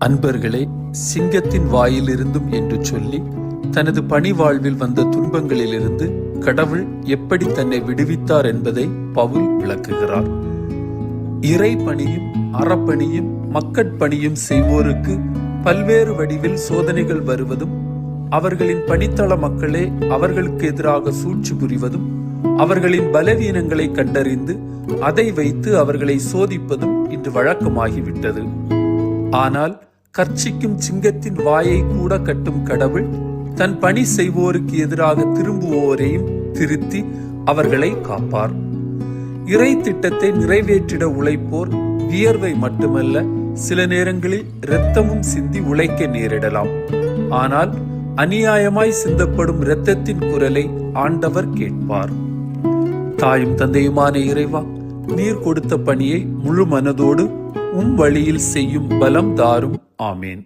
அன்பர்களே, சிங்கத்தின் வாயிலிருந்தும் என்று சொல்லி தனது பணி வாழ்வில் வந்த துன்பங்களிலிருந்து கடவுள் எப்படி தன்னை விடுவித்தார் என்பதை பவுல் விளக்குகிறார். இறை பணியும் அறப்பணியும் மக்கட்பணியும் செய்வோருக்கு பல்வேறு வடிவில் சோதனைகள் வருவதும், அவர்களின் பணித்தள மக்களே அவர்களுக்கு எதிராக சூழ்ச்சி புரிவதும், அவர்களின் பலவீனங்களை கண்டறிந்து அதை வைத்து அவர்களை சோதிப்பதும் இன்று வழக்கமாகிவிட்டது. ஆனால் கர்ச்சிக்கும் சிங்கத்தின் வாயை கூட கட்டும் கடவுள் தன் பணி செய்வோருக்கு எதிராக திரும்புவோரையும் திருத்தி அவர்களை காப்பார். இறை திட்டத்தை நிறைவேற்றிட உழைப்போர் வியர்வை மட்டுமல்ல, சில நேரங்களில் இரத்தமும் சிந்தி உழைக்க நேரிடலாம். ஆனால் அநியாயமாய் சிந்தப்படும் இரத்தத்தின் குரலை ஆண்டவர் கேட்பார். தாயும் தந்தையுமான இறைவா, நீர் கொடுத்த பணியை முழு மனதோடு வழியில் செய்யும் பலம் தாரும். ஆமேன்.